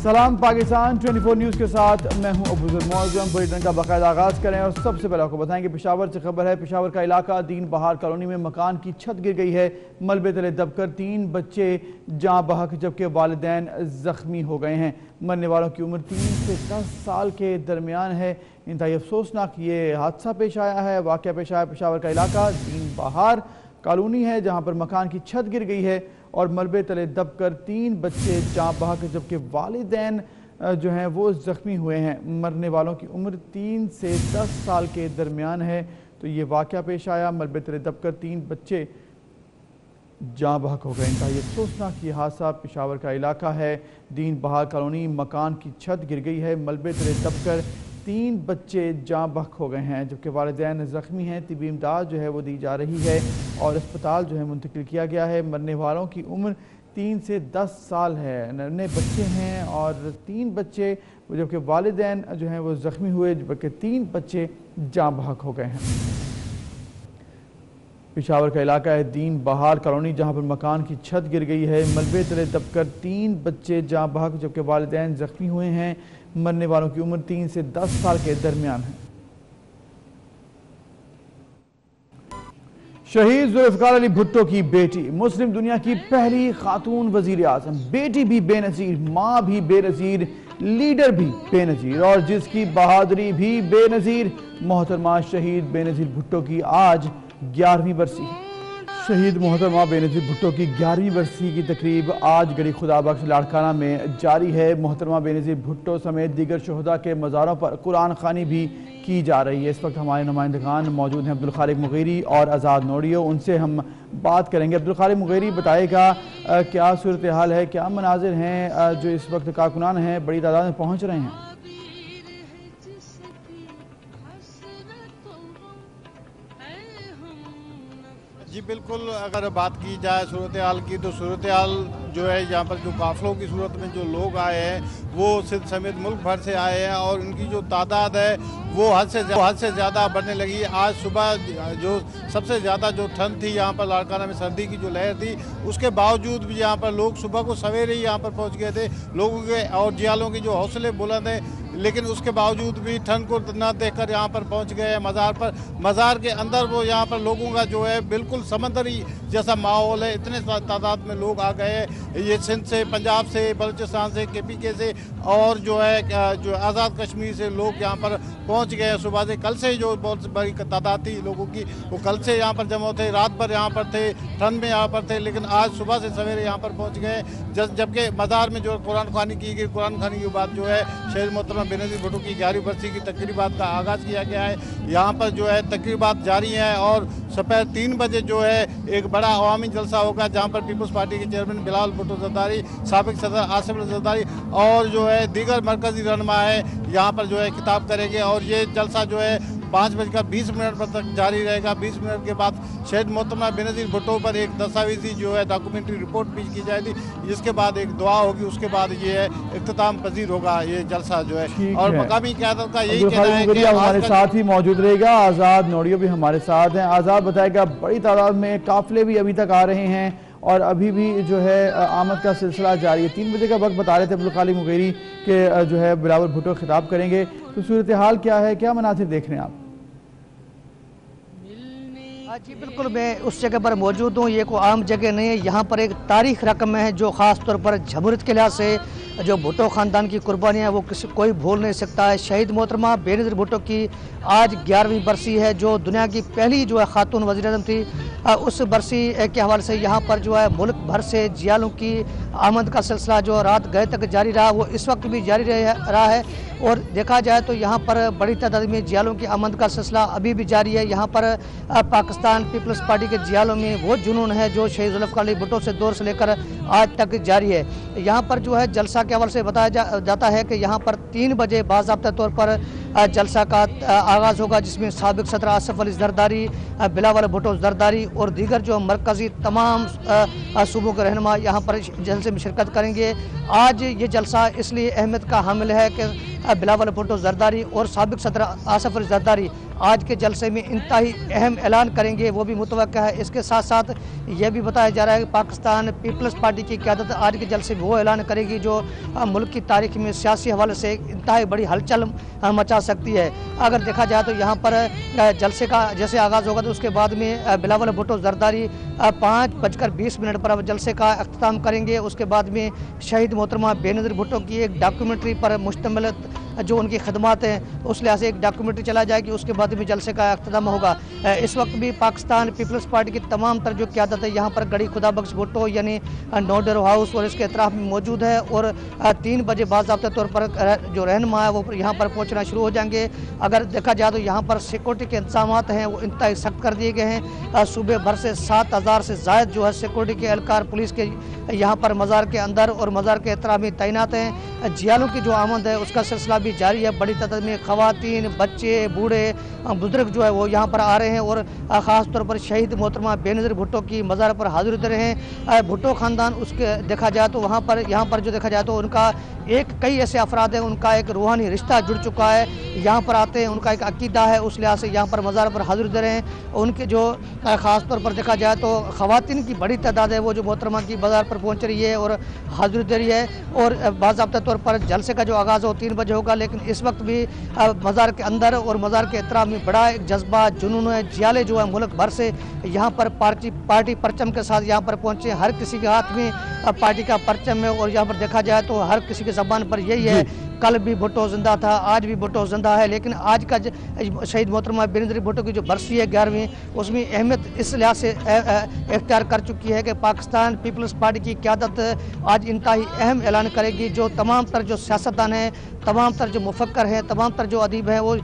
सलाम पाकिस्तान 24 न्यूज़ के साथ मैं हूं अबूजर मौजूद। बुलेटिन का बाकायदा आगाज़ करें और सबसे पहले आपको बताएं कि पेशावर से खबर है। पेशावर का इलाका दीन बहार कॉलोनी में मकान की छत गिर गई है। मलबे तले दबकर 3 बच्चे जाँ बहक जबकि वालिदैन ज़ख्मी हो गए हैं। मरने वालों की उम्र 3 से 10 साल के दरमियान है। इंतहाई अफसोसनाक ये हादसा पेश आया है। वाक़या पेश आया पेशावर का इलाका दीन बहार कॉलोनी है, जहाँ पर मकान की छत गिर गई है और मलबे तले दबकर 3 बच्चे जाँ बहक जबकि वालिदैन जो हैं वो ज़ख्मी हुए हैं। मरने वालों की उम्र 3 से 10 साल के दरमियान है। तो ये वाक़या पेश आया, मलबे तले दबकर 3 बच्चे जाँ बहक हो गए। इंतहाई अफसोसनाक ये हादसा पेशावर का इलाका है दीन बहार कॉलोनी। मकान की छत गिर गई है, मलबे तले दबकर 3 बच्चे जाँ बहक हो गए हैं जबकि वालिदैन ज़ख्मी हैं। तिबी इमदाद जो है वो दी जा रही है और अस्पताल जो है मुंतकिल किया गया है। मरने वालों की उम्र 3 से 10 साल है। नन्हे बच्चे हैं और 3 बच्चे जबकि वालिदैन जो हैं वो ज़ख्मी हुए जबकि 3 बच्चे जाँ बहक हो गए हैं। पेशावर का इलाका है दीन बहार कॉलोनी, जहाँ पर मकान की छत गिर गई है। मलबे तले दबकर 3 बच्चे जाँ बहक जबकि वालिदैन ज़ख्मी हुए हैं। मरने वालों की उम्र 3 से 10 साल के दरमियान है। शहीद जुल्फ़िकार अली भुट्टो की बेटी, मुस्लिम दुनिया की पहली खातून वज़ीर आज़म। बेटी भी बेनज़ीर, माँ भी बेनज़ीर, लीडर भी बेनज़ीर और जिसकी बहादुरी भी बेनज़ीर। मोहतरमा शहीद बेनज़ीर भुट्टो की आज 11वीं बरसी है। शहीद मोहतरमा बेनज़ीर भुट्टो की 11वीं बरसी की तकरीब आज गड़ी खुदा बख्श लाड़काना में जारी है। मोहतरमा बेनज़ीर भुट्टो समेत दीगर शहदा के मज़ारों पर कुरान ख़वानी भी की जा रही है। इस वक्त हमारे नुमाइंदगान मौजूद हैं अब्दुल खालिक मुग़ीरी और आज़ाद नोडियो, उनसे हम बात करेंगे। अब्दुल खालिक मुग़ीरी, बताएगा क्या सूरत हाल है, क्या मनाजिर हैं जो इस वक्त कारकुनान हैं बड़ी तादाद में पहुँच रहे हैं? जी बिल्कुल, अगर बात की जाए सूरत हाल की तो सूरत हाल जो है यहाँ पर जो काफ़िलों की सूरत में जो लोग आए हैं वो सिंध समेत मुल्क भर से आए हैं और उनकी जो तादाद है वो हद से ज़्यादा बढ़ने लगी। आज सुबह जो सबसे ज़्यादा जो ठंड थी यहाँ पर लाड़काना में, सर्दी की जो लहर थी, उसके बावजूद भी यहाँ पर लोग सुबह को सवेरे ही यहाँ पर पहुँच गए थे। लोगों के और जियालों के जो हौसले बुलंद हैं, लेकिन उसके बावजूद भी ठंड को न देखकर यहाँ पर पहुँच गए हैं मज़ार पर। मज़ार के अंदर वो यहाँ पर लोगों का जो है बिल्कुल समंदरी जैसा माहौल है। इतने तादाद में लोग आ गए, ये सिंध से, पंजाब से, बलूचिस्तान से, KPK से और जो है जो आज़ाद कश्मीर से लोग यहाँ पर पहुँच गए हैं। सुबह से, कल से जो बहुत बड़ी तादाद थी लोगों की, वो कल से यहाँ पर जमा थे, रात भर यहाँ पर थे, ठंड में यहाँ पर थे, लेकिन आज सुबह से सवेरे यहाँ पर पहुँच गए। जबकि मज़ार में जो कुरान ख़वानी की गई, कुरान ख़वानी के बाद जो है शहीद मोहतरमा बेनज़ीर भुट्टो की 11वीं बरसी की तकरीबात का आगाज़ किया गया है। यहाँ पर जो है तकरीबात जारी हैं और दोपहर 3 बजे जो है एक बड़ा अवामी जलसा होगा, जहाँ पर पीपल्स पार्टी के चेयरमैन बिलावल भुट्टो ज़रदारी, साबिक़ सदर आसिफ अली ज़रदारी और जो है दीगर मरकज़ी रहनुमा है यहाँ पर जो है खिताब करेंगे। और ये जलसा जो है 5:20 पर तक जारी रहेगा। 20 मिनट के बाद शहीद मोहतरमा बेनज़ीर भुट्टो पर एक दस्तावेज़ी जो है डॉक्यूमेंट्री रिपोर्ट पेश की जाएगी, जिसके बाद एक दुआ होगी, उसके बाद ये है इख्तिताम पजीर होगा ये जलसा जो है। और मकामी क़यादत का यही कहना है कि हमारे साथ ही मौजूद रहेगा। आज़ाद नोडियो भी हमारे साथ हैं। आज़ाद, बताएगा बड़ी तादाद में काफ़िले भी अभी तक आ रहे हैं और अभी भी जो है आमद का सिलसिला जारी है। 3 बजे का वक्त बता रहे थे अब्दुल खालिक मुग़ीरी के जो है बिलावल भुट्टो खिताब करेंगे, तो सूरत हाल क्या है, क्या मनासिर देख रहे हैं आप? जी बिल्कुल, मैं उस जगह पर मौजूद हूँ। ये कोई आम जगह नहीं है, यहाँ पर एक तारीख रकम है जो ख़ास तौर पर जमहूरियत के लिहाज से जो भुट्टो ख़ानदान की कुर्बानियाँ वो कोई भूल नहीं सकता है। शहीद मोहतरमा बेनज़ीर भुट्टो की आज 11वीं बरसी है, जो दुनिया की पहली जो है खातून वज़ीर-ए-आज़म थी। उस बरसी के हवाले से यहाँ पर जो है मुल्क भर से जियालों की आमद का सिलसिला जो रात गए तक जारी रहा, वो इस वक्त भी जारी रहा है। और देखा जाए तो यहाँ पर बड़ी तादाद में जियालों की आमद का सिलसिला अभी भी जारी है। यहाँ पर पाकिस्तान पीपल्स पार्टी के जियालों में वो जुनून है जो शहीद जुल्फ़िकार अली भुट्टो से दौर से लेकर आज तक जारी है। यहाँ पर जो है जलसा के हवाले से बताया जाता है कि यहाँ पर 3 बजे बाज़ाब्ता तौर पर जलसा का आगाज़ होगा, जिसमें साबिक़ सदर आसिफ अली ज़रदारी, बिलावल भुट्टो ज़रदारी और दीगर जो मरकज़ी तमाम सूबों के रहनुमा यहाँ पर जलसे में शिरकत करेंगे। आज ये जलसा इसलिए अहमियत का हामिल है कि बिलावल भुट्टो ज़रदारी और साबिक़ सदर आसिफ अली ज़रदारी आज के जलसे में इंतहाई अहम ऐलान करेंगे, वो भी मुतवक्का है। इसके साथ साथ ये भी बताया जा रहा है कि पाकिस्तान पीपल्स पार्टी की क़यादत आज के जलसे में वो ऐलान करेगी जो मुल्क की तारीख में सियासी हवाले से इंतहाई बड़ी हलचल मचा सकती है। अगर देखा जाए तो यहाँ पर जलसे का जैसे आगाज़ होगा तो उसके बाद में बिलावल भुट्टो जरदारी 5:20 पर जलसे का अख्ताम करेंगे। उसके बाद में शहीद मोहतरमा बेनज़ीर भुट्टो की एक डॉक्यूमेंट्री पर मुश्तमिल जो उनकी खदमात हैं उस लिहाज से एक डॉक्यूमेंट्री चला जाएगी। उसके बाद में जलसे का अख्ताम होगा। इस वक्त भी पाकिस्तान पीपल्स पार्टी की तमाम तर जो क़यादत है यहाँ पर गड़ी खुदाबख्श भुट्टो यानी नोडर हाउस और इसके अतराफ में मौजूद है और 3 बजे बाज़ाब्ता तौर पर जो रहनुमा है वो यहाँ पर पहुँचना शुरू हो जाएंगे। अगर देखा जाए तो यहाँ पर सिक्योरिटी के इंतजाम हैं वो इंतहाई सख्त कर दिए गए हैं। सूबे भर से 7,000 से ज़ायद जो है सिक्योरिटी के एहलकार पुलिस के यहाँ पर मज़ार के अंदर और मज़ार के अतराफ में तैनात हैं। जियालों की जो आमद है उसका सिलसिला भी जारी है। बड़ी तादाद में ख़वातीन, बच्चे, बूढ़े, बुजुर्ग जो है वो यहाँ पर आ रहे हैं और ख़ास तौर पर शहीद मोहतरमा बेनज़ीर भुट्टो की मज़ार पर हाजिर दे रहे हैं। भुट्टो ख़ानदान उसके देखा जाए तो वहाँ पर यहाँ पर जो देखा जाए तो उनका कई ऐसे अफराद हैं उनका एक रूहानी रिश्ता जुड़ चुका है। यहाँ पर आते हैं, उनका एक अकीदा है, उस लिहाज से यहाँ पर मज़ार पर हाजिर दे रहे हैं। उनके जो ख़ास तौर पर देखा जाए तो ख़वातीन की बड़ी तादाद है वो जो मोहतरमा की मज़ार पर पहुँच रही है और हाजिर दे रही है। और बाज़ाब्ता तौर पर जलसे का जो आगाज़ हो 3 बजे होगा, लेकिन इस वक्त भी मज़ार के अंदर और मज़ार के एहतराम में बड़ा एक जज्बा जुनून है। जियाले जो है मुल्क भर से यहाँ पर पार्टी परचम के साथ यहाँ पर पहुँचे। हर किसी के हाथ में पार्टी का परचम है और यहाँ पर देखा जाए तो हर किसी की ज़बान पर यही है, कल भी भुट्टो जिंदा था, आज भी भुट्टो जिंदा है। लेकिन आज का शहीद मोहतरमा बेनज़ीर भुट्टो की जो बरसी है 11वीं, उसमें अहमियत इस लिहाज से इख्तियार कर चुकी है कि पाकिस्तान पीपल्स पार्टी की क़यादत आज इंतहाई अहम ऐलान करेगी। जो तमाम तर जो सियासतदान हैं, तमाम तर जो मुफक्कर हैं, तमाम तर जो अदीब हैं, वो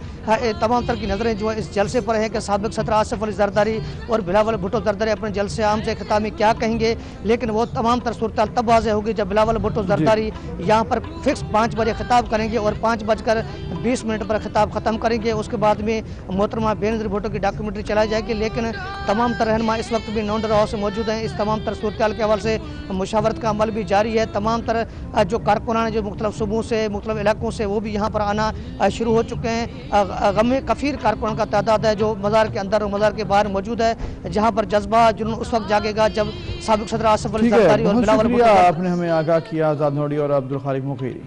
तमाम तर की नज़रें जो है इस जलसे पर हैं कि साबिक़ सदर आसिफ अली जरदारी और बिलावल भुट्टो जरदारी अपने जलसे आम से खिताब में क्या कहेंगे। लेकिन वो तमाम तर सूरत तब वाज़ेह होगी जब बिलावल भुट्टो जरदारी यहाँ पर फिक्स 5 बजे खिताब करेंगे और 5:20 पर खिताब ख़त्म करेंगे। उसके बाद में मोहतरमा बेनज़ीर भुट्टो की डॉक्यूमेंट्री चलाई जाएगी। लेकिन तमाम तर रहनुमा इस वक्त भी नोडर हाउस में मौजूद हैं। इस तमाम तर सूरत के हवाले से मुशावरत का अमल भी जारी है। तमाम तर जो कारकुनान जो मुख्तलिफ सूबों से मुख्तलिफ इलाकों से वो भी यहाँ पर आना शुरू हो चुके हैं। गम कफ़ीर कारकुनान का तादाद है जो मज़ार के अंदर और मज़ार के बाहर मौजूद है, जहाँ पर जज्बा जुनून उस वक्त जागेगा जब साबिक़ सदर आसिफ अली जरदारी और बिलावल भुट्टो आपने हमें आगाह किया। आज़ाद नोडी और अब्दुल खालिक मुखीरी।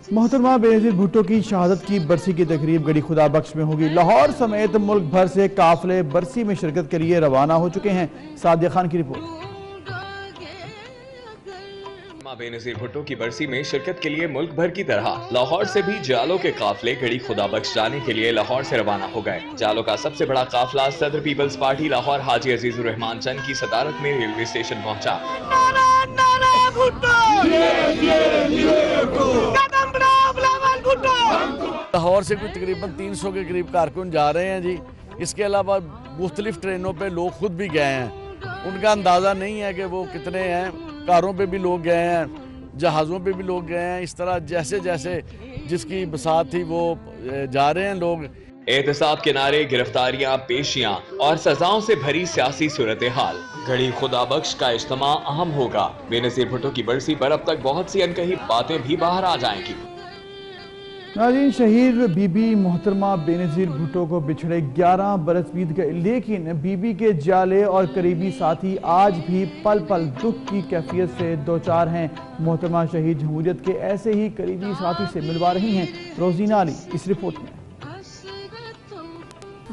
मोहतरमा बेनज़ीर भुट्टो की शहादत की बरसी की तकरीब गड़ी खुदाबख्श में होगी। लाहौर समेत मुल्क भर से काफिले बरसी में शिरकत के लिए रवाना हो चुके हैं। सादिया खान की रिपोर्ट। बेनज़ीर भुट्टो की बरसी में शिरकत के लिए मुल्क भर की तरह लाहौर से भी जालों के काफिले गड़ी खुदाबख्श जाने के लिए लाहौर से रवाना हो गए। जालों का सबसे बड़ा काफिला सदर पीपल्स पार्टी लाहौर हाजी अजीजुर रहमान चंद की सदारत में रेलवे स्टेशन पहुंचा। लाहौर से कोई तकरीबन 300 के करीब कारकुन जा रहे हैं जी। इसके अलावा मुख्तलिफ ट्रेनों पे लोग खुद भी गए हैं, उनका अंदाज़ा नहीं है कि वो कितने हैं। कारों पे भी लोग गए हैं, जहाज़ों पे भी लोग गए हैं। इस तरह जैसे जैसे जिसकी बसात थी वो जा रहे हैं लोग। एहतसाब के नारे, गिरफ्तारियां, पेशियां और सजाओं से भरी सियासी सूरत हाल। घड़ी खुदाबख्श का इज्तिमा अहम होगा। बेनज़ीर भुट्टो की बरसी पर अब तक बहुत सी अनकही बातें भी बाहर आ जाएंगी। नाज़रीन, शहीद बीबी मोहतरमा बेनज़ीर भुट्टो को बिछड़े 11 बरस बीत गए, लेकिन बीबी के जाले और करीबी साथी आज भी पल पल दुख की कैफियत से दोचार हैं। मोहतरमा शहीद जमहूरियत के ऐसे ही करीबी साथी से मिलवा रही हैं रोजीना अली इस रिपोर्ट में।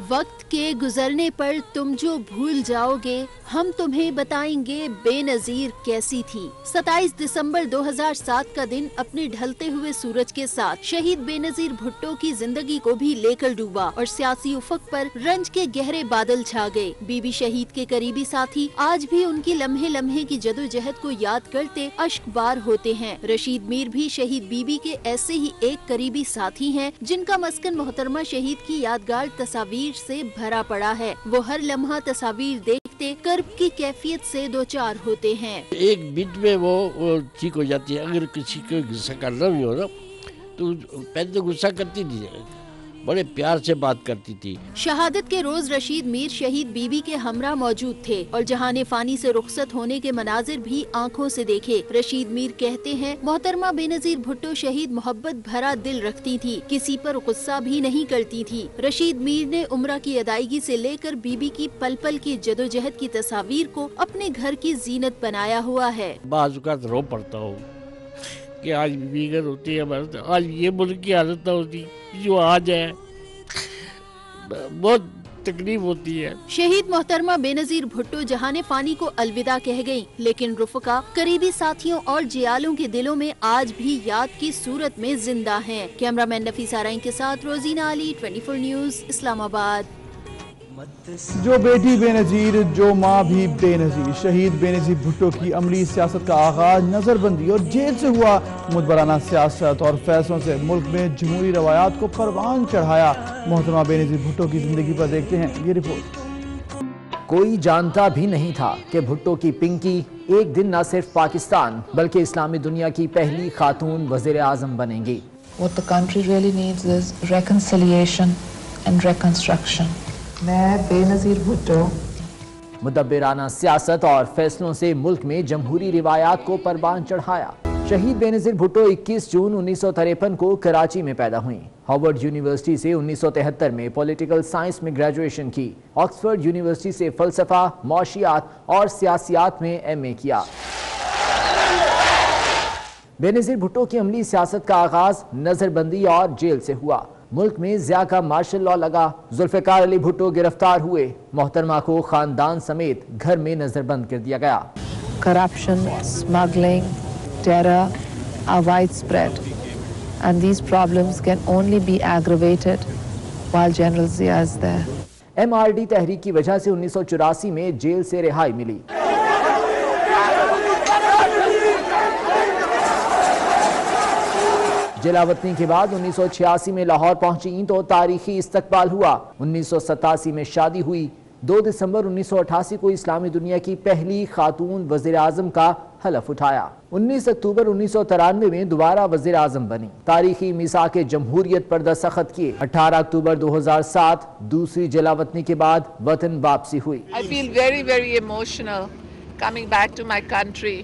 वक्त के गुजरने पर तुम जो भूल जाओगे, हम तुम्हें बताएंगे बेनज़ीर कैसी थी। 27 दिसंबर 2007 का दिन अपने ढलते हुए सूरज के साथ शहीद बेनज़ीर भुट्टो की जिंदगी को भी लेकर डूबा और सियासी उफक पर रंज के गहरे बादल छा गए। बीबी शहीद के करीबी साथी आज भी उनकी लम्हे लम्हे की जदोजहद को याद करते अश्कबार होते हैं। रशीद मीर भी शहीद बीबी के ऐसे ही एक करीबी साथी हैं, जिनका मस्कन मोहतरमा शहीद की यादगार तस्वीर से भरा पड़ा है। वो हर लम्हा तस्वीर देखते कर्ब की कैफियत से दो चार होते हैं। एक बीच में वो ठीक हो जाती है। अगर किसी को गुस्सा करना भी हो ना तो पहले तो गुस्सा करती नहीं है, बड़े प्यार से बात करती थी। शहादत के रोज रशीद मीर शहीद बीबी के हमरा मौजूद थे और जहाने फानी से रुखसत होने के मनाजिर भी आंखों से देखे। रशीद मीर कहते हैं, मोहतरमा बेनजीर भुट्टो शहीद मोहब्बत भरा दिल रखती थी, किसी पर गुस्सा भी नहीं करती थी। रशीद मीर ने उम्रा की अदायगी से लेकर बीबी की पल पल की जदोजहद की तस्वीर को अपने घर की जीनत बनाया हुआ है। बाज़ औक़ात रो पड़ता हूँ कि आज बीबी अगर होती है, आज ये मुल्क की हालत ना होती जो आज है, बहुत तकलीफ होती है। शहीद मोहतरमा बेनजीर भुट्टो जहाने फानी को अलविदा कह गयी, लेकिन रुफ़का, करीबी साथियों और जियालों के दिलों में आज भी याद की सूरत में जिंदा हैं। कैमरामैन नफीसा राइन के साथ रोजीना अली, 24 न्यूज़, इस्लामाबाद। जो बेटी बेनजीर, जो माँ भी बेनजीर। शहीद बेनजीर भुट्टो की अमली सियासत का आगाज नजरबंदी और जेल से हुआ। मुदबराना सियासत और फैसलों से मुल्क में जमहूरी रवायात को परवान चढ़ाया। मोहतरमा बेनजीर भुट्टो की जिंदगी पर देखते हैं ये रिपोर्ट। कोई जानता भी नहीं था कि भुट्टो की पिंकी एक दिन न सिर्फ पाकिस्तान बल्कि इस्लामी दुनिया की पहली खातून वज़ीर आज़म बनेंगी। What the country really needs is reconciliation and reconstruction. मैं बेनजीर भुट्टो मुदब्बिराना सियासत और फैसलों से मुल्क में जमहूरी रिवायात को परवान चढ़ाया। शहीद बेनजीर भुट्टो 21 जून 1953 को कराची में पैदा हुई। हार्वर्ड यूनिवर्सिटी से 1973 में पॉलिटिकल साइंस में ग्रेजुएशन की। ऑक्सफोर्ड यूनिवर्सिटी से फलसफा, मौशियात और सियासियात में एमए किया। बेनजीर भुट्टो की अमली सियासत का आगाज नजरबंदी और जेल से हुआ। मुल्क में ज़िया का मार्शल लॉ लगा। जुल्फ़िकार अली भुट्टो गिरफ्तार हुए। मोहतरमा को खानदान समेत घर में नजरबंद कर दिया गया। corruption, smuggling, terror are widespread and these problems can only be aggravated while General Zia is there. MRD तहरीक की वजह से 1984 में जेल से रिहाई मिली। जलावतनी के बाद 1986 में लाहौर पहुंची तो तारीखी इस्तकबाल हुआ। 1987 में शादी हुई। 2 दिसंबर 1988 को इस्लामी दुनिया की पहली खातून वज़ीर आज़म का हलफ उठाया। 19 अक्टूबर 1993 में दोबारा वज़ीर आज़म बनी। तारीखी मिसाक जमहूरियत पर दस्तखत किए। 18 अक्टूबर 2007 दूसरी जलावतनी के बाद वतन वापसी हुई। I feel very, very emotional coming back to my country.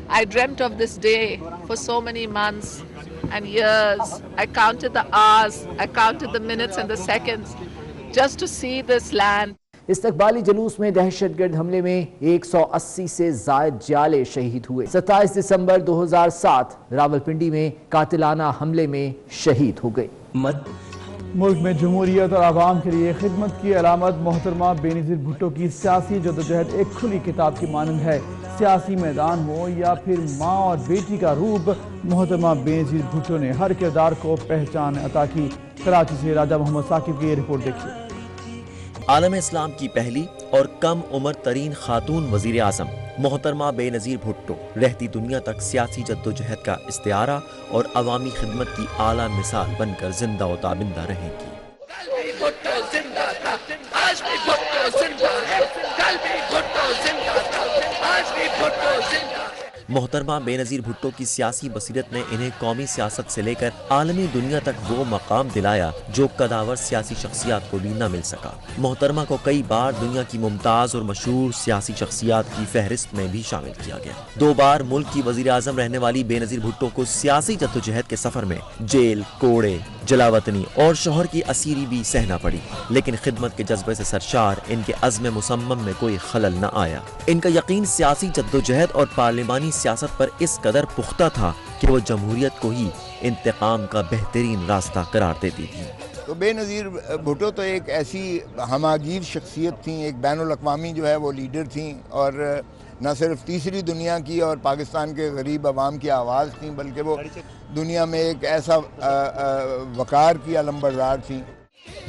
I dreamt of this day for so many months and years. I counted the hours, I counted the minutes and the seconds just to see this land. इस्तकबाली जुलूस में दहशतगर्द हमले में 180 से ज़ायद जाले शहीद हुए। 27 दिसंबर 2007 रावलपिंडी में कातिलाना हमले में शहीद हो गए। मुल्क में जमहूरियत और आवाम के लिए खिदमत की अलामत मोहतरमा बेनजीर भुट्टो की सियासी जदोजहद एक खुली किताब की मानंद है। सियासी मैदान हो या फिर माँ और बेटी का रूप, मोहतरमा बेनजीर भुट्टो ने हर किरदार को पहचान अता की। कराची से राजा मोहम्मद साकिब की ये रिपोर्ट देखिए। आलम इस्लाम की पहली और कम उम्र तरीन खातून वजीर आज़म मोहतरमा बेनजीर भुट्टो रहती दुनिया तक सियासी जद्दोजहद का इस्तिआरा और अवामी खिदमत की आला मिसाल बनकर जिंदा व ताबिंदा रहेंगी। मोहतरमा बेनजीर भुट्टो की सियासी बसीरत ने इन्हें कौमी सियासत से लेकर आलमी दुनिया तक वो मकाम दिलाया जो कदावर सियासी शख्सियात को भी न मिल सका। मोहतरमा को कई बार दुनिया की मुमताज और मशहूर सियासी शख्सियात की फहरिस्त में भी शामिल किया गया। 2 बार मुल्क की वजीर आज़म रहने वाली बेनजीर भुट्टो को सियासी जद्दोजहद के सफर में जेल, कोड़े, जलावतनी और शोहर की असीरी भी सहना पड़ी, लेकिन खिदमत के जज्बे से सरशार इनके अज़्म मुसम्मम में कोई खलल न आया। इनका यकीन सियासी जद्दोजहद और पार्लिमानी सियासत पर इस कदर पुख्ता था कि वो जमहूरियत को ही इंतकाम का बेहतरीन रास्ता करार देती थी। तो बेनज़ीर भुट्टो तो एक ऐसी हमागीर शख्सियत थी, एक बैनुल अक़वामी जो है वो लीडर थी और न सिर्फ तीसरी दुनिया की और पाकिस्तान के गरीब आवाम की आवाज़ थी, बल्कि वो दुनिया में एक ऐसा वक़ार की अलंबरदार थी।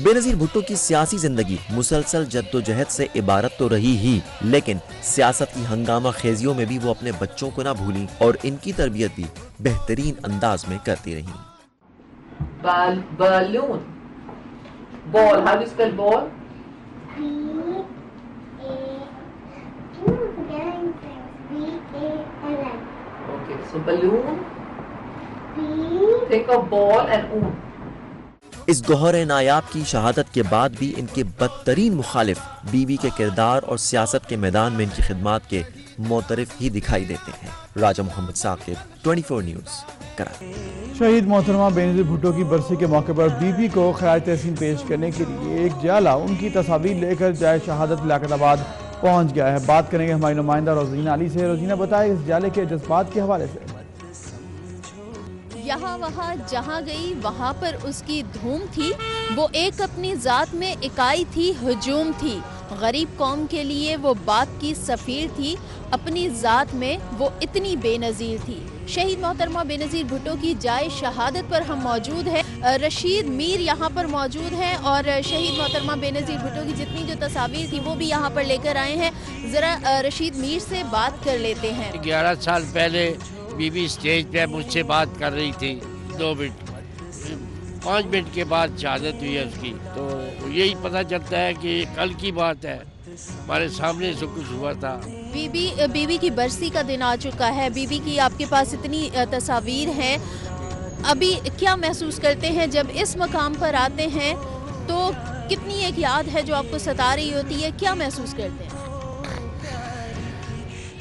बेनजीर भुट्टो की सियासी जिंदगी मुसलसल जद्दोजहद से इबारत तो रही ही, लेकिन सियासत की हंगामा खेजियों में भी वो अपने बच्चों को ना भूली और इनकी तरबियत भी बेहतरीन अंदाज में करती रही। Balloon. Ball. How do you spell ball? Okay, so balloon. Think of ball and oon. اس گوہر نایاب کی شہادت کے بعد بھی ان کے بدترین مخالف بیوی کے کردار اور سیاست کے میدان میں ان کی خدمات کے معترف ہی دکھائی دیتے ہیں۔ راجہ محمد ثاقب، 24 نیوز، کراچی۔ شہید محترمہ بینظیر بھٹو کی برسی کے موقع پر بیوی کو خراج تحسین پیش کرنے کے لیے ایک جالہ ان کی تصاویر لے کر جائے شہادت لیاقت آباد پہنچ گیا ہے۔ بات کریں گے ہماری نمائندہ روزینہ علی سے۔ روزینہ، بتائے اس جالے کے جذبات کے حوالے سے۔ یہاں وہاں جہاں گئی وہاں پر اس کی دھوم تھی، وہ ایک اپنی ذات میں اکائی تھی، ہجوم تھی، غریب قوم کے لیے وہ بات کی سفیر تھی، اپنی ذات میں وہ اتنی بے نظیر تھی۔ شہید محترمہ بینظیر بھٹو کی جائے شہادت پر ہم موجود ہیں، رشید میر یہاں پر موجود ہیں اور شہید محترمہ بینظیر بھٹو کی جتنی جو تصاویر تھی وہ بھی یہاں پر لے کر آئے ہیں۔ ذرا رشید میر سے بات کر لیتے ہیں۔ 11 سال پہلے بی بی اسٹیج پہ مجھ سے بات کر رہی تھی، 2 منٹ 5 منٹ کے بعد شہادت ہوئی ہے اس کی، تو یہی پتہ چلتا ہے کہ کل کی بات ہے، ہمارے سامنے سب کچھ ہوا تھا۔ بیوی کی برسی کا دن آ چکا ہے، بیوی کی آپ کے پاس اتنی تصاویر ہیں، ابھی کیا محسوس کرتے ہیں جب اس مقام پر آتے ہیں؟ تو کتنی ایک یاد ہے جو آپ کو ستا رہی ہوتی ہے، کیا محسوس کرتے ہیں؟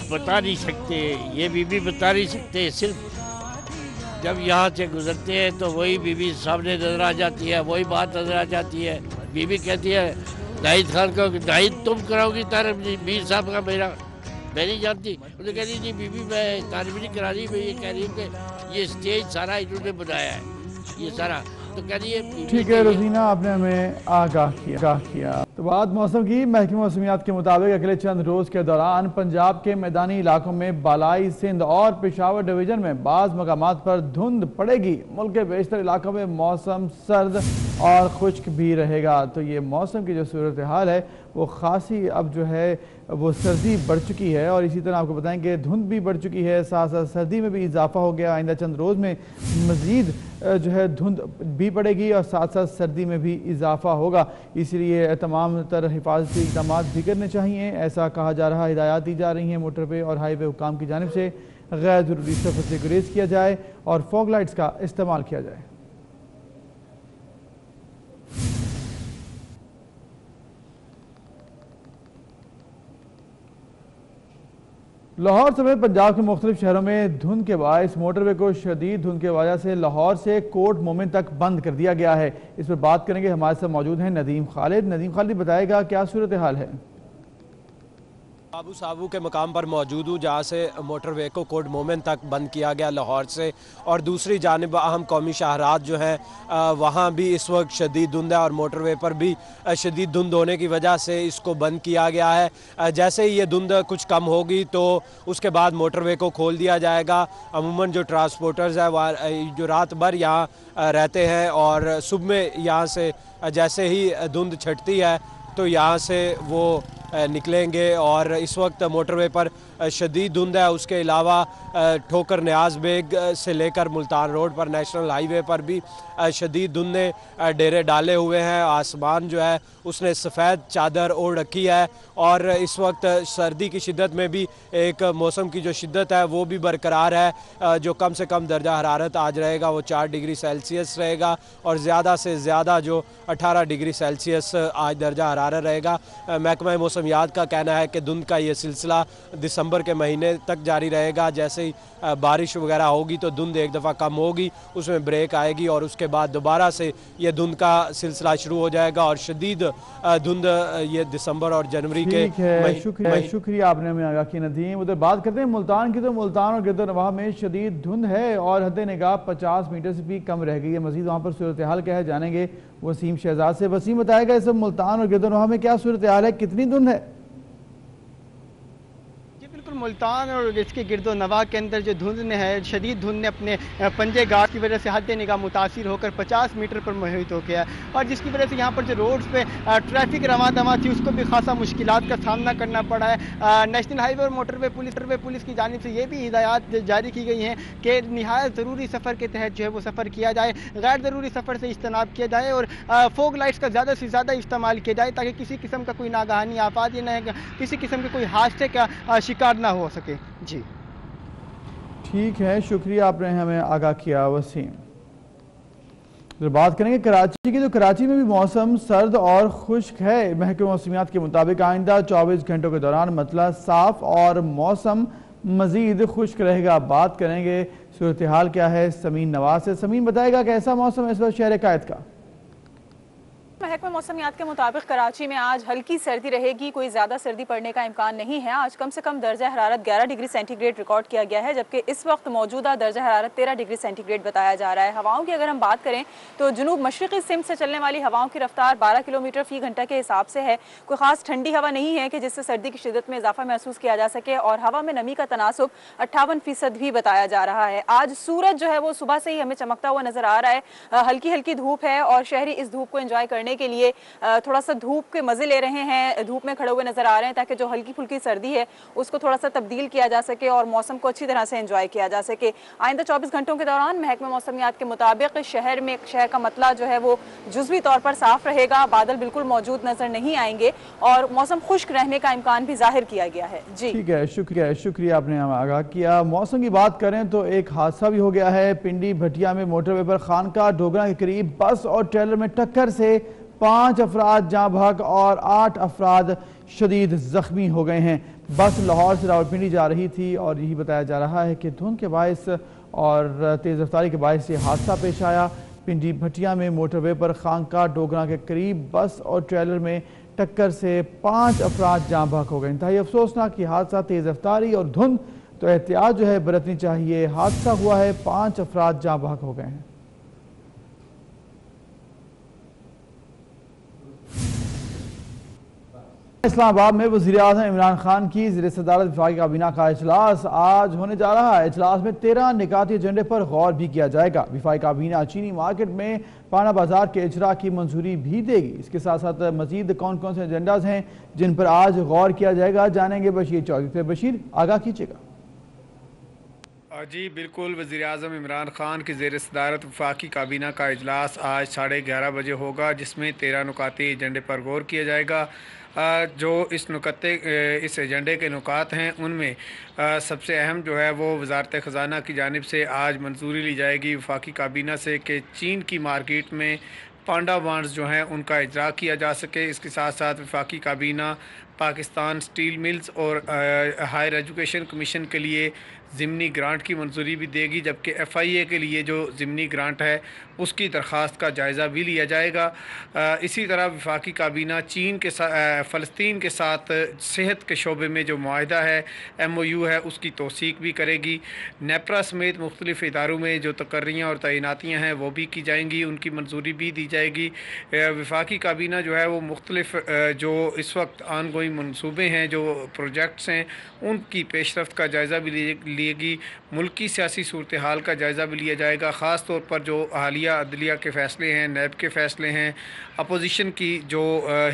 بتا نہیں سکتے، یہ بیوی بتا نہیں سکتے، صرف جب یہاں سے گزرتے ہیں تو وہی بیوی سامنے نظر آ جاتی ہے، وہی بات نظر آ جاتی ہے۔ بیوی کہتی ہے ناہید خان کو، ناہید تم کراؤ گی تعریف میر صاحب کا، میرا میں نہیں جانتی۔ انہوں نے کہہ دی جی بیوی میں تعریف نہیں کرا رہی، میں یہ کہہ رہی ہوں کہ یہ اسٹیج سارا انہوں نے بنایا ہے، یہ سارا تو کہہ رہی ہے۔ ٹھیک ہے روزینہ، آپ نے ہمیں آگاہ کیا۔ تو بات موسم کی، محکمہ موسمیات کے مطابق اگلے چند روز کے دوران پنجاب کے میدانی علاقوں میں، بالائی سندھ اور پشاور ڈویژن میں بعض مقامات پر دھند پڑے گی۔ ملک کے بیشتر علاقوں میں موسم سرد اور خشک بھی رہے گا۔ تو یہ موسم کی جو صورتحال ہے وہ خاصی اب جو ہے وہ سردی بڑھ چکی ہے، اور اسی طرح آپ کو بتائیں کہ دھند بھی بڑھ چکی ہے، ساتھ ساتھ سردی میں بھی اضافہ ہو گیا۔ آئندہ چند روز میں مزید جو ہے دھند بھی پڑے گی اور ساتھ ساتھ سردی میں بھی اضافہ ہوگا، اس لیے تمام تر حفاظتی اقدامات بھی کرنے چاہیے، ایسا کہا جا رہا ہے۔ ہدایات دی جا رہی ہیں موٹر وے اور ہائی وے حکام کی جانب سے غیر ضروری سفر سے گریز کیا جائے اور فوگ لائٹس کا استعمال کیا جائے۔ لاہور سمیت پنجاب کے مختلف شہروں میں دھند کے باعث موٹر وے کو شدید دھند کی وجہ سے لاہور سے کوٹ مومن تک بند کر دیا گیا ہے۔ اس پر بات کریں گے، ہمارے ساتھ موجود ہیں ندیم خالد۔ ندیم خالد بتائے گا کیا صورتحال ہے؟ ابو صابو کے مقام پر موجود ہوں جہاں سے موٹر وے کو کوٹ مومن تک بند کیا گیا لاہور سے، اور دوسری جانب اہم قومی شاہراہات جو ہیں وہاں بھی اس وقت شدید دھند ہے، اور موٹر وے پر بھی شدید دھند ہونے کی وجہ سے اس کو بند کیا گیا ہے۔ جیسے ہی یہ دھند کچھ کم ہوگی تو اس کے بعد موٹر وے کو کھول دیا جائے گا۔ عموماً جو ٹرانسپورٹرز ہیں جو رات بھر یہاں رہتے ہیں اور صبح میں یہاں سے جیسے ہی دھند چھٹتی ہے تو یہاں سے وہ نکلیں گے، اور اس وقت موٹر وے پر شدید دھند ہے۔ اس کے علاوہ ٹھوکر نیاز بیگ سے لے کر ملتان روڈ پر نیشنل ہائی وے پر بھی شدید دھند نے ڈیرے ڈالے ہوئے ہیں۔ آسمان جو ہے اس نے سفید چادر اوڑھ رکھی ہے، اور اس وقت سردی کی شدت میں بھی ایک موسم کی جو شدت ہے وہ بھی برقرار ہے۔ جو کم سے کم درجہ حرارت آج رہے گا وہ 4 ڈگری سیلسیس رہے گا، اور زیادہ سے زیادہ جو 18 ڈگری سیلسیس آج درجہ حرارت رہے گا۔ محکمہ موسمیات کا کہنا ہے کہ دھند کا یہ سلسلہ دسمبر کے مہینے تک جاری رہے گا۔ جیسے ہی بارش وغیرہ ہوگی تو دھند ایک دفعہ کم ہوگی، اس میں بریک آئے گی، اور اس کے بعد دوبارہ سے یہ دھند کا سلسلہ شروع ہو جائے گا، اور شدید دھند یہ دسمبر اور جنوری کے شکریہ آپ نے ہمیں آگاہ کی ندیم۔ ادھر بات کرتے ہیں ملتان کی، تو ملتان اور گرد و نواح میں شدید دھند ہے اور حد نگاہ 50 میٹر سے بھی کم رہ گئی ہے۔ مزید وہاں پر صورتحال کیا ہے جانیں گے وسیم شہزاد سے۔ وسیم بتائے گا اس وقت ملتان اور گرد و نواح میں کیا صورتحال ہے، کتنی دھند ہے؟ ملتان اور اس کے گرد و نواح کے اندر جو دھند ہے، شدید دھند نے اپنے پنجے گاٹ کی وجہ سے حد نگاہ متاثر ہو کر 50 میٹر پر محیط ہو گیا ہے، اور جس کی وجہ سے یہاں پر جو روڈز پہ ٹریفک رواں دواں تھی اس کو بھی خاصا مشکلات کا سامنا کرنا پڑا ہے۔ نیشنل ہائی وے اور موٹر وے پولیس کی جانب سے یہ بھی ہدایات جاری کی گئی ہیں کہ نہایت ضروری سفر کے تحت جو ہے وہ سفر کیا جائے، غیر ضروری سفر سے اجتناب کیا جائے، اور فوگ لائٹس کا زیادہ سے زیادہ استعمال کیا جائے تاکہ کسی قسم کا کوئی ناگہانی آفات یا کسی قسم کے کوئی حادثے کا شکار نہ ہو سکے۔ جی ٹھیک ہے، شکریہ آپ نے ہمیں آگاہ کیا وسیم۔ بات کریں گے کراچی کی، تو کراچی میں بھی موسم سرد اور خشک ہے۔ محکمہ موسمیات کے مطابق آئندہ 24 گھنٹوں کے دوران مطلع صاف اور موسم مزید خشک رہے گا۔ بات کریں گے صورتحال کیا ہے سمین نواز سے۔ سمین بتائے گا کیسا موسم ہے اس وقت شہر قائد کا؟ محکمہ موسمیات کے مطابق کراچی میں آج ہلکی سردی رہے گی، کوئی زیادہ سردی پڑنے کا امکان نہیں ہے۔ آج کم سے کم درجہ حرارت 11 ڈگری سینٹی گریڈ ریکارڈ کیا گیا ہے، جبکہ اس وقت موجودہ درجہ حرارت 13 ڈگری سینٹی گریڈ بتایا جا رہا ہے۔ ہواؤں کی اگر ہم بات کریں تو جنوب مشرقی سمت سے چلنے والی ہواؤں کی رفتار 12 کلومیٹر فی گھنٹہ کے حساب سے ہے۔ کوئی خاص ٹھنڈی ہوا نہیں ہے کہ جس سے سردی کی شدت میں اضافہ محسوس کیا جا سکے، اور ہوا میں نمی کا تناسب 58% بھی بتایا جا رہا ہے۔ آج سورج جو ہے وہ صبح سے ہی ہمیں چمکتا ہوا نظر آ رہا ہے، ہلکی ہلکی دھوپ ہے اور شہری اس دھوپ کو انجوائے کرنے کے لیے تھوڑا سا دھوپ کے مزے لے رہے ہیں، دھوپ میں کھڑے ہوئے نظر آ رہے ہیں تاکہ جو ہلکی پھلکی سردی ہے اس کو تھوڑا سا تبدیل کیا جا سکے اور موسم کو اچھی طرح سے انجوائے کیا جا سکے۔ آئندہ 24 گھنٹوں کے دوران محکمہ موسمیات کے مطابق شہر کا مطلع جو ہے وہ جزوی طور پر صاف رہے گا، بادل بالکل موجود نظر نہیں آئیں گے اور موسم خشک رہنے کا امکان بھی ظاہر کیا گیا ہے۔ جی ٹھیک ہے، شکریہ آپ نے ہمیں آگاہ کیا۔ موسم کی بات کریں تو ایک حادثہ بھی ہو گیا ہے پنڈی بھٹیا میں، موٹر وے پر خانقاہ ڈوگرہ کے قریب بس اور ٹریلر میں ٹکر سے 5 افراد جاں بحق اور 8 افراد شدید زخمی ہو گئے ہیں۔ بس لاہور سے راولپنڈی جا رہی تھی اور یہی بتایا جا رہا ہے کہ دھند کے باعث اور تیز رفتاری کے باعث یہ حادثہ پیش آیا۔ پنڈی بھٹیا میں موٹر وے پر خانقاہ ڈوگرہ کے قریب بس اور ٹریلر میں ٹکر سے 5 افراد جاں بحق ہو گئے۔ انتہائی افسوسناک یہ حادثہ، تیز رفتاری اور دھند، تو احتیاط جو ہے برتنی چاہیے۔ حادثہ ہوا ہے، 5 افراد جاں بحق ہو گئے ہیں۔ اسلام آباد میں وزیراعظم عمران خان کی زیر صدارت وفاقی کابینہ کا اجلاس آج ہونے جا رہا ہے۔ اجلاس میں 13 نکاتی ایجنڈے پر غور بھی کیا جائے گا۔ وفاقی کابینہ چینی مارکیٹ میں پانا بازار کے اجراء کی منظوری بھی دے گی۔ اس کے ساتھ ساتھ مزید کون کون سے ایجنڈاز ہیں جن پر آج غور کیا جائے گا، جانیں گے بشیر چودھری سے۔ بشیر، آگاہ کیجیے گا۔ جی بالکل، وزیراعظم عمران خان کی زیر صدارت وفاقی کابینہ کا اجلاس آج 11:30 بجے ہوگا، جس میں 13 نکاتی ایجنڈے پر غور کیا جائے گا۔ جو اس ایجنڈے کے نکات ہیں ان میں سب سے اہم جو ہے وہ وزارت خزانہ کی جانب سے آج منظوری لی جائے گی وفاقی کابینہ سے کہ چین کی مارکیٹ میں پانڈا بانڈز جو ہیں ان کا اجرا کیا جا سکے۔ اس کے ساتھ ساتھ وفاقی کابینہ پاکستان سٹیل ملز اور ہائر ایجوکیشن کمیشن کے لیے ضمنی گرانٹ کی منظوری بھی دے گی، جبکہ FIA کے لیے جو ضمنی گرانٹ ہے اس کی درخواست کا جائزہ بھی لیا جائے گا۔ اسی طرح وفاقی کابینہ فلسطین کے ساتھ صحت کے شعبے میں جو معاہدہ ہے MOU ہے اس کی توثیق بھی کرے گی۔ نیپرا سمیت مختلف اداروں میں جو تقرریاں اور تعیناتیاں ہیں وہ بھی کی جائیں گی، ان کی منظوری بھی دی جائے گی۔ وفاقی کابینہ جو ہے وہ مختلف جو اس وقت آن گوئنگ منصوبے ہیں، جو پروجیکٹس ہیں، ان کی پیش رفت کا جائزہ بھی لیے گی۔ ملکی سیاسی صورتحال کا جائزہ بھی لیا جائے گا، خاص طور پر جو حالیہ عدلیہ کے فیصلے ہیں، نیب کے فیصلے ہیں، اپوزیشن کی جو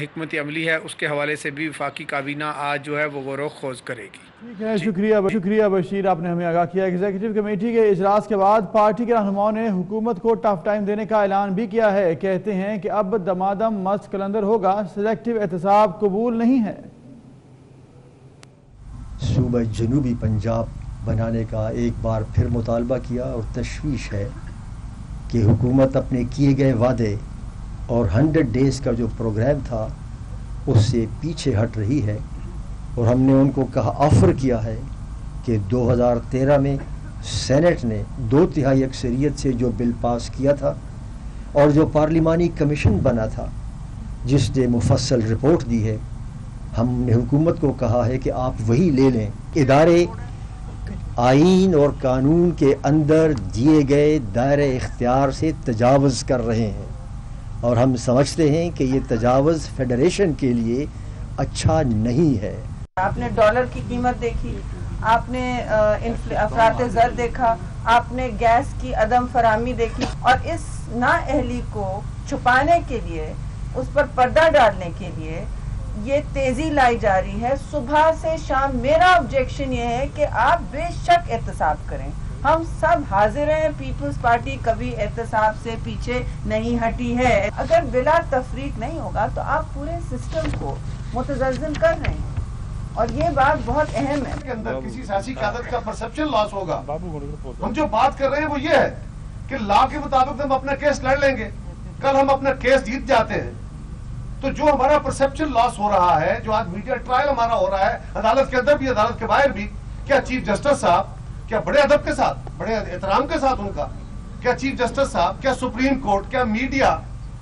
حکمت عملی ہے اس کے حوالے سے بھی وفاقی کابینہ آج جو ہے وہ غور و خوض کرے گی۔ ٹھیک ہے، شکریہ بشیر، آپ نے ہمیں آگاہ کیا۔ ایگزیکٹو کمیٹی کے اجلاس کے بعد پارٹی کے رہنماؤں نے حکومت کو ٹف ٹائم دینے کا اعلان بھی کیا ہے۔ کہتے ہیں کہ اب دمادم مست کلندر ہوگا، سلیکٹو احتساب قبول نہیں ہے۔ صوبہ جنوبی پنجاب بنانے کا ایک بار پھر مطالبہ کیا اور تشویش ہے کہ حکومت اپنے کیے گئے وعدے اور 100 ڈیز کا جو پروگرام تھا اس سے پیچھے ہٹ رہی ہے، اور ہم نے ان کو آفر کیا ہے کہ 2013 میں سینٹ نے 2/3 اکثریت سے جو بل پاس کیا تھا اور جو پارلیمانی کمیشن بنا تھا جس نے مفصل رپورٹ دی ہے، ہم نے حکومت کو کہا ہے کہ آپ وہی لے لیں۔ ادارے آئین اور قانون کے اندر دیے گئے دائرہ اختیار سے تجاوز کر رہے ہیں، اور ہم سمجھتے ہیں کہ یہ تجاوز فیڈریشن کے لیے اچھا نہیں ہے۔ آپ نے ڈالر کی قیمت دیکھی، آپ نے افراط زر دیکھا، آپ نے گیس کی عدم فراہمی دیکھی، اور اس نااہلی کو چھپانے کے لیے، اس پر پردہ ڈالنے کے لیے یہ تیزی لائی جا رہی ہے۔ صبح سے شام میرا آبجیکشن یہ ہے کہ آپ بے شک احتساب کریں، ہم سب حاضر ہیں، پیپلز پارٹی کبھی احتساب سے پیچھے نہیں ہٹی ہے۔ اگر بلا تفریق نہیں ہوگا تو آپ پورے سسٹم کو متزلزل کر رہے ہیں، اور یہ بات بہت اہم ہے۔ کے اندر کسی سیاسی قیادت کا پرسپشن لاس ہوگا۔ ہم جو بات کر رہے ہیں وہ یہ ہے کہ لا کے مطابق ہم اپنا کیس لڑ لیں گے, کل ہم اپنا کیس جیت جاتے ہیں تو جو ہمارا پرسپشن لاس ہو رہا ہے, جو آج میڈیا ٹرائل ہمارا ہو رہا ہے عدالت کے اندر بھی عدالت کے باہر بھی, کیا چیف جسٹس صاحب, کیا بڑے ادب کے ساتھ, بڑے احترام کے ساتھ ان کا, کیا چیف جسٹس صاحب, کیا سپریم کورٹ, کیا میڈیا,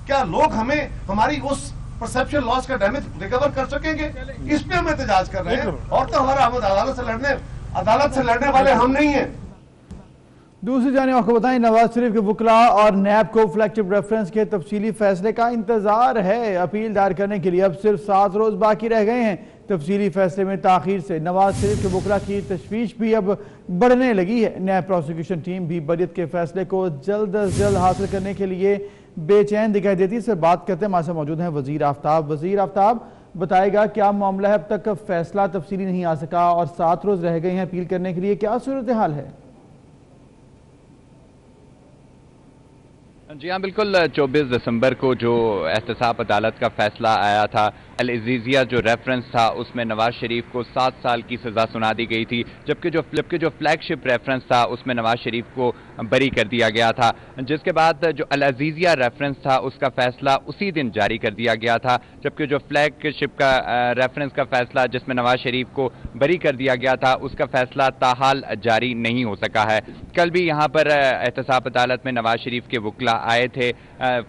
کیا لوگ ہمیں ہماری اس پرسپشن لاس کا ڈیمیج ریکور کر سکیں گے؟ اس پہ ہم احتجاج کر رہے ہیں. اور تو ہمارا عدالت سے لڑنے والے ہم نہیں ہیں. دوسری جانب آپ کو بتائیں, نواز شریف کے وکلاء اور نیب کو فلیگشپ ریفرنس کے تفصیلی فیصلے کا انتظار ہے. اپیل دائر کرنے کے لیے اب صرف 7 روز باقی رہ گئے ہیں. تفصیلی فیصلے میں تاخیر سے نواز شریف کے وکلاء کی تشویش بھی اب بڑھنے لگی ہے. نیب پروسیکیوشن ٹیم بھی بریت کے فیصلے کو جلد از جلد حاصل کرنے کے لیے بے چین دکھائی دیتی ہے. اس سے بات کرتے ہیں, ہمارے ساتھ موجود ہیں وزیر آفتاب. وزیر آفتاب, بتائے گا کیا معاملہ ہے, اب تک فیصلہ تفصیلی نہیں آ سکا اور 7 روز رہ گئے ہیں اپیل کرنے کے لیے, کیا صورتحال ہے؟ جی ہاں بالکل, 24 دسمبر کو جو احتساب عدالت کا فیصلہ آیا تھا, العزیزیہ جو ریفرنس تھا اس میں نواز شریف کو 7 سال کی سزا سنا دی گئی تھی, جبکہ جو فلیگ شپ ریفرنس تھا اس میں نواز شریف کو بری کر دیا گیا تھا, جس کے بعد جو العزیزیہ ریفرنس تھا اس کا فیصلہ اسی دن جاری کر دیا گیا تھا, جبکہ جو فلیگ شپ کا ریفرنس کا فیصلہ جس میں نواز شریف کو بری کر دیا گیا تھا اس کا فیصلہ تاحال جاری نہیں ہو سکا ہے. کل بھی یہاں پر احتساب عدالت میں نواز شریف کے وکلاء آئے تھے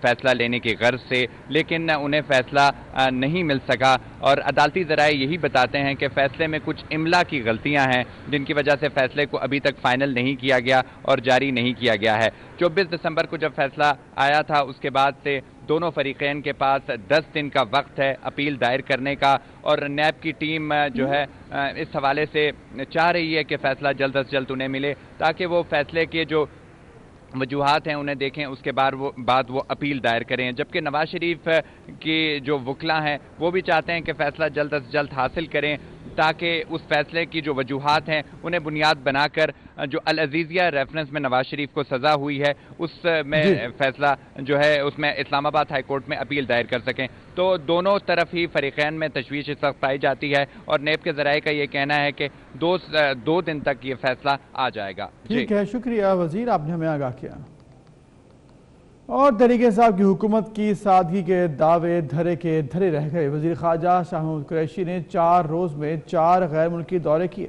فیصلہ لینے کی غرض سے, لیکن انہیں فیصلہ نہیں مل سکا, اور عدالتی ذرائع یہی بتاتے ہیں کہ فیصلے میں کچھ املا کی غلطیاں ہیں جن کی وجہ سے فیصلے کو ابھی تک فائنل نہیں کیا گیا اور جاری نہیں کیا گیا ہے. 24 دسمبر کو جب فیصلہ آیا تھا اس کے بعد سے دونوں فریقین کے پاس 10 دن کا وقت ہے اپیل دائر کرنے کا, اور نیب کی ٹیم جو ہے اس حوالے سے چاہ رہی ہے کہ فیصلہ جلد از جلد انہیں ملے تاکہ وہ فیصلے کے جو وجوہات ہیں انہیں دیکھیں, اس کے بعد وہ اپیل دائر کریں. جبکہ نواز شریف کی جو وکلاء ہیں وہ بھی چاہتے ہیں کہ فیصلہ جلد از جلد حاصل کریں تاکہ اس فیصلے کی جو وجوہات ہیں انہیں بنیاد بنا کر جو العزیزیہ ریفرنس میں نواز شریف کو سزا ہوئی ہے اس میں فیصلہ جو ہے اس میں اسلام آباد ہائی کورٹ میں اپیل دائر کر سکیں. تو دونوں طرف ہی فریقین میں تشویش اس وقت پائی جاتی ہے, اور نیب کے ذرائع کا یہ کہنا ہے کہ 2 دن تک یہ فیصلہ آ جائے گا. ٹھیک ہے, شکریہ وزیر, آپ نے ہمیں آگاہ کیا. اور طریقے صاحب کی حکومت کی سادگی کے دعوے دھرے کے دھرے رہ گئے. وزیر خارجہ شاہ محمود قریشی نے 4 روز میں 4 غیر ملکی دورے کیے.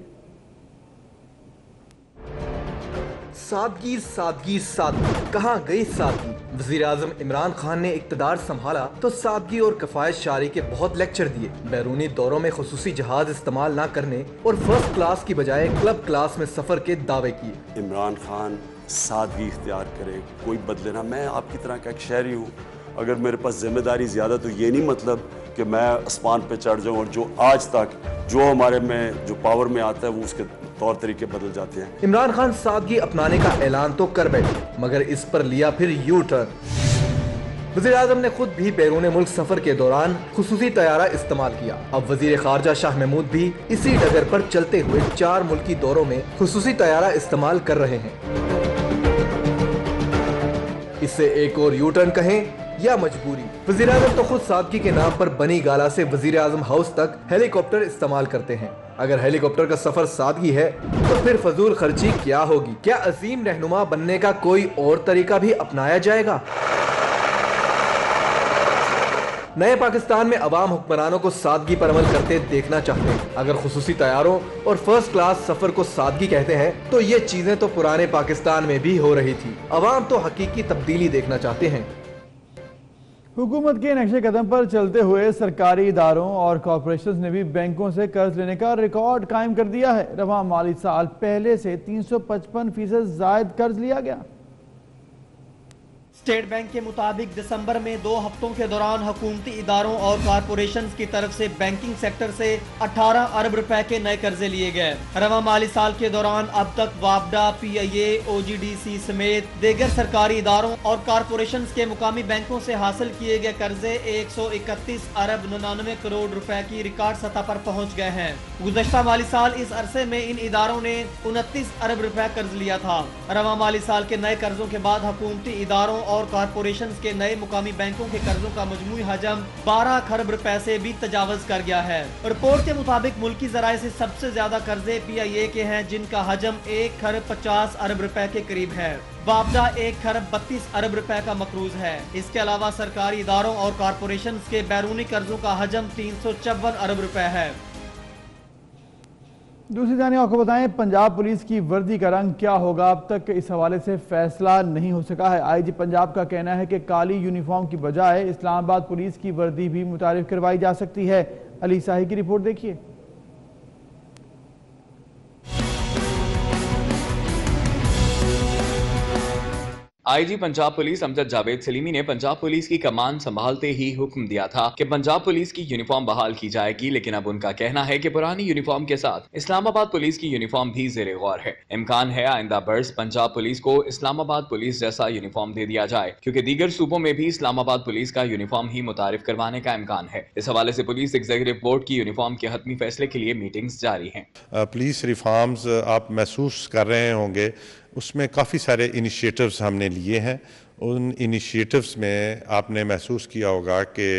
سادگی سادگی سادگی, کہاں گئی سادگی؟ وزیر اعظم عمران خان نے اقتدار سنبھالا تو سادگی اور کفایت شعاری کے بہت لیکچر دیے. بیرونی دوروں میں خصوصی جہاز استعمال نہ کرنے اور فرسٹ کلاس کی بجائے کلب کلاس میں سفر کے دعوے کیے. عمران خان سادگی اختیار کرے, کوئی بدلے نہ. میں آپ کی طرح کا ایک شہری ہوں, اگر میرے پاس ذمہ داری زیادہ تو یہ نہیں مطلب کہ میں اسمان پہ چڑھ جاؤں اور جو آج تک جو ہمارے میں جو پاور میں آتا ہے وہ اس کے طور طریقے بدل جاتے ہیں. عمران خان سادگی اپنانے کا اعلان تو کر بیٹھے مگر اس پر لیا پھر یو ٹرن. وزیر اعظم نے خود بھی بیرون ملک سفر کے دوران خصوصی طیارہ استعمال کیا. اب وزیر خارجہ شاہ محمود بھی اسی ڈگر پر چلتے ہوئے 4 ملکی دوروں میں خصوصی طیارہ استعمال کر رہے ہیں. اس سے ایک اور یو ٹرن کہیں یا مجبوری. وزیر اعظم تو خود سادگی کے نام پر بنی گالا سے وزیر اعظم ہاؤس تک ہیلی کاپٹر استعمال کرتے ہیں. اگر ہیلی کاپٹر کا سفر سادگی ہے تو پھر فضول خرچی کیا ہوگی؟ کیا عظیم رہنما بننے کا کوئی اور طریقہ بھی اپنایا جائے گا؟ نئے پاکستان میں عوام حکمرانوں کو سادگی پر عمل کرتے دیکھنا چاہتے ہیں. اگر خصوصی طیاروں اور فرسٹ کلاس سفر کو سادگی کہتے ہیں تو یہ چیزیں تو پرانے پاکستان میں بھی ہو رہی تھی. عوام تو حقیقی تبدیلی دیکھنا چاہتے ہیں. حکومت کے نقشے قدم پر چلتے ہوئے سرکاری اداروں اور کارپوریشنز نے بھی بینکوں سے قرض لینے کا ریکارڈ قائم کر دیا ہے. رواں مالی سال پہلے سے 355% زائد قرض لیا گیا. اسٹیٹ بینک کے مطابق دسمبر میں 2 ہفتوں کے دوران حکومتی اداروں اور کارپوریشنز کی طرف سے بینکنگ سیکٹر سے 18 ارب روپے کے نئے قرضے لیے گئے. رواں مالی سال کے دوران اب تک وابڈا, PIA, OGDC سمیت دیگر سرکاری اداروں اور کارپوریشنز کے مقامی بینکوں سے حاصل کیے گئے قرضے 131 ارب 99 کروڑ روپے کی ریکارڈ سطح پر پہنچ گئے ہیں. گزشتہ مالی سال اس عرصے میں ان اداروں نے 29 ارب روپے قرض لیا تھا. رواں مالی سال کے نئے قرضوں کے بعد حکومتی اداروں और कॉरपोरेशन के नए मुकामी बैंकों के कर्जों का मजमूई हजम 12 खरब रुपए से भी तजावज कर गया है। रिपोर्ट के मुताबिक मुल्की ज़राए से सबसे ज्यादा कर्जे PIA के हैं, जिनका हजम 1 खरब 50 अरब रुपए के करीब है। वापदा 1 खरब 32 अरब रुपए का मकरूज है। इसके अलावा सरकारी इदारों और कॉरपोरेशन के बैरूनी कर्जों का हजम 354 अरब रुपए है। दूसरी जानिब आपको बताएं, पंजाब पुलिस की वर्दी का रंग क्या होगा, अब तक इस हवाले से फैसला नहीं हो सका है। IG पंजाब का कहना है कि काली यूनिफॉर्म की बजाय इस्लामाबाद पुलिस की वर्दी भी मुतारिफ करवाई जा सकती है। अली साही की रिपोर्ट देखिए। IG Punjab police Amjad Javed Salimi ने पंजाब पुलिस की कमान संभालते ही हुक्म दिया था कि पंजाब पुलिस की यूनिफॉर्म बहाल की जाएगी, लेकिन अब उनका कहना है कि पुरानी यूनिफॉर्म के साथ इस्लामाबाद पुलिस की यूनिफॉर्म भी ज़ेरे गौर है। इम्कान है आइंदा बरस पंजाब पुलिस को इस्लामाबाद पुलिस जैसा यूनिफॉर्म दे दिया जाए, क्योंकि दीगर सूबों में भी इस्लामाबाद पुलिस का यूनिफॉर्म ही मुतारिफ करवाने का इम्कान है। इस हवाले से पुलिस एग्जीक्यूटिव बोर्ड की यूनिफॉर्म के हतमी फैसले के लिए मीटिंग्स जारी हैं। पुलिस रिफॉर्म्स आप महसूस कर रहे होंगे, उसमें काफ़ी सारे इनिशिएटिव्स हमने लिए हैं। उन इनिशिएटिव्स में आपने महसूस किया होगा कि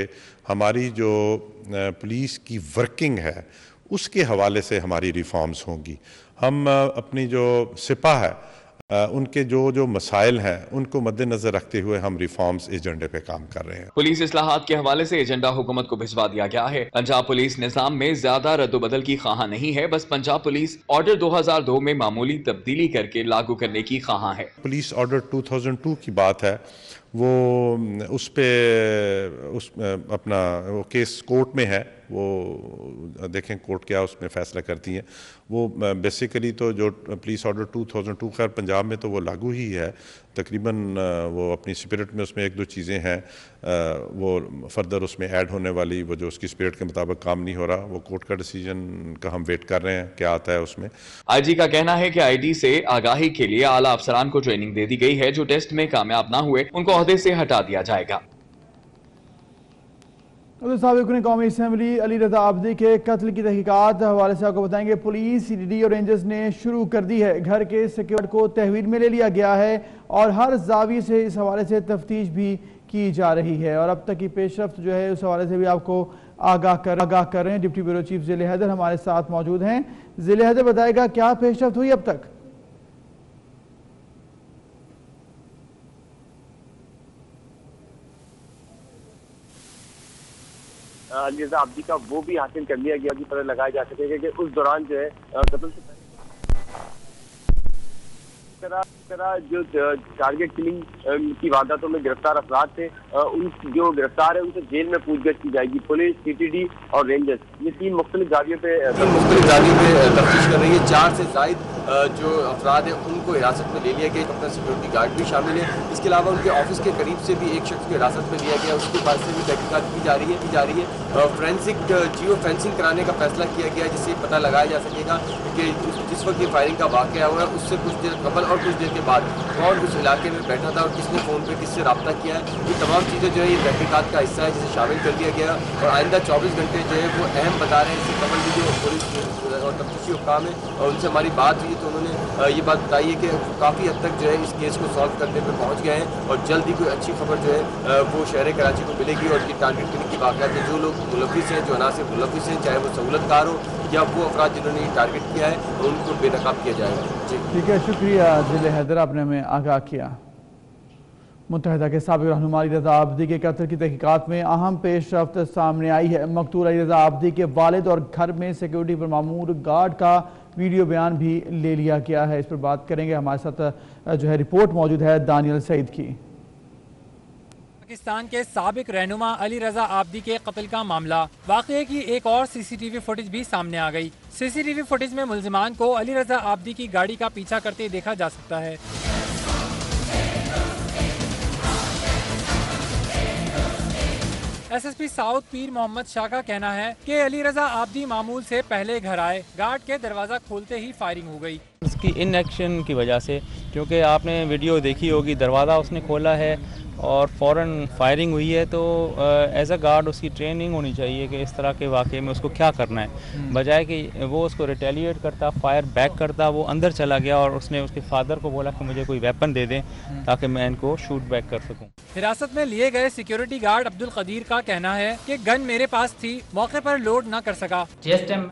हमारी जो पुलिस की वर्किंग है उसके हवाले से हमारी रिफॉर्म्स होंगी। हम अपनी जो सिपा है उनके जो मसाइल हैं उनको मद्देनजर रखते हुए हम रिफॉर्म्स एजेंडे पे काम कर रहे हैं। पुलिस इस्लाहात के हवाले से एजेंडा हुकूमत को भिजवा दिया गया है। पंजाब पुलिस निजाम में ज्यादा रद्दोबदल की ख्वाहां नहीं है, बस पंजाब पुलिस ऑर्डर 2002 में मामूली तब्दीली करके लागू करने की ख्वाहां है। पुलिस ऑर्डर 2002 की बात है, वो उस पे अपना वो केस कोर्ट में है, वो देखें कोर्ट क्या उसमें फ़ैसला करती है। वो बेसिकली तो जो पुलिस ऑर्डर 2002 खैर पंजाब में तो वो लागू ही है तकरीबन। वो अपनी स्पिरिट में उसमें 1-2 चीज़ें हैं, वो फर्दर उसमें ऐड होने वाली, वो जो उसकी स्पिरिट के मुताबिक काम नहीं हो रहा, वो कोर्ट का डिसीजन का हम वेट कर रहे हैं क्या आता है उसमें। IG का कहना है कि ID से आगाही के लिए आला अफसरान को ट्रेनिंग दे दी गई है। जो टेस्ट में कामयाब ना हुए उनको ओहदे से हटा दिया जाएगा। साबिक़ कौमी असम्बली अली रज़ा आबदी के कत्ल की तहकीकात हवाले से आपको बताएंगे, पुलिस CDD और रेंजर्स ने शुरू कर दी है। घर के सिक्योरिटी को तहवील में ले लिया गया है और हर जावी से इस हवाले से तफ्तीश भी की जा रही है। और अब तक की पेशरफ्त जो है उस हवाले से भी आपको आगाह कर रहे हैं। डिप्टी ब्यूरो चीफ ज़िले हैदर हमारे साथ मौजूद हैं। ज़िले हैदर बताएगा क्या पेशरफ्त हुई अब तक। अली रज़ा आबदी का वो भी हासिल कर लिया गया कि पता लगाया जा सकेगा कि उस दौरान जो है कत्ल से तरह जो टारगेट किलिंग की वारदातों में गिरफ्तार अफराद थे, उन जो गिरफ्तार है उनसे जेल में पूछगछ की जाएगी। पुलिस, CTD और रेंजर्स ये 3 मुख्तलिफ जावियों पे तफ्तीश कर रही है। 4 से ज़ायद जो अफराद हैं उनको हिरासत में ले लिया गया, अपना सिक्योरिटी गार्ड भी शामिल है। इसके अलावा उनके ऑफिस के करीब से भी एक शख्स को हिरासत में लिया गया, उसके पास से भी तहकीकात की जा रही है। फोरेंसिक जियो फेंसिंग कराने का फैसला किया गया, जिससे पता लगाया जा सकेगा कि जिस वक्त ये फायरिंग का वाक़या हुआ है उससे कुछ देर कबल और कुछ देर के बाद कौन उस इलाके में बैठा था और किसने फ़ोन पे किससे रब्ता किया है। ये तमाम चीज़ें जो है ये तहकीकात का हिस्सा है, जिसे शामिल कर दिया गया। और आइंदा 24 घंटे जो है वो अहम बता रहे हैं। इससे कबल भी जो पुलिस और तफ्तीशी हुक्काम है और उनसे हमारी बात हुई तो उन्होंने ये बात बताई है कि काफ़ी हद तक जो है इस केस को सॉल्व करने पर पहुँच गए हैं और जल्द ही कोई अच्छी खबर जो है वो शहर कराची को मिलेगी। और ये टारगेट किलिंग की वाक़यात में जो लोग मुलविस हैं, जो अनासिर मुलविस हैं, चाहे वो सहूलतकार हो या वो अफराद जिन्होंने ये टारगेट किया है, उनको बेनकाब किया जाएगा। जी ठीक है, शुक्रिया ज़िले हैदर, आपने हमें आगाह किया। मुत्तहिदा के साबिक़ रहनुमा अली रज़ा आबदी के कत्ल की तहकीकात में अहम पेशरफ्त सामने आई है। मकतूल अली रज़ा आबदी के वालिद और घर में सिक्योरिटी पर मामूर गार्ड का वीडियो बयान भी ले लिया गया है। इस पर बात करेंगे, हमारे साथ जो है रिपोर्ट मौजूद है दानियल सईद की। पाकिस्तान के साबिक रहनुमा अली रज़ा आबदी के कत्ल का मामला, वाक़ये की एक और CCTV फुटेज भी सामने आ गई। CCTV फुटेज में मुल्ज़िमान को अली रज़ा आबदी की गाड़ी का पीछा करते देखा जा सकता है। SSP साउथ पीर मोहम्मद शाह का कहना है कि अली रज़ा आबदी मामूल से पहले घर आए, गार्ड के दरवाज़ा खोलते ही फायरिंग हो गई। उसकी इनएक्शन की वजह से, क्योंकि आपने वीडियो देखी होगी, दरवाज़ा उसने खोला है اور فوراً فائرنگ ہوئی ہے، تو ایز اے گارڈ اس کی ٹریننگ ہونی چاہیے کہ اس طرح کے واقعے میں اس کو کیا کرنا ہے، بجائے کہ وہ اس کو ریٹیلیٹ کرتا، فائر بیک کرتا. وہ اندر چلا گیا اور اس نے اس کے فادر کو بولا کہ مجھے کوئی ویپن دے دیں تاکہ میں ان کو شوٹ بیک کر سکوں. حراست میں لیے گئے سیکیورٹی گارڈ عبد القدیر کا کہنا ہے کہ گن میرے پاس تھی، موقع پر لوڈ نہ کر سکا. جس ٹائم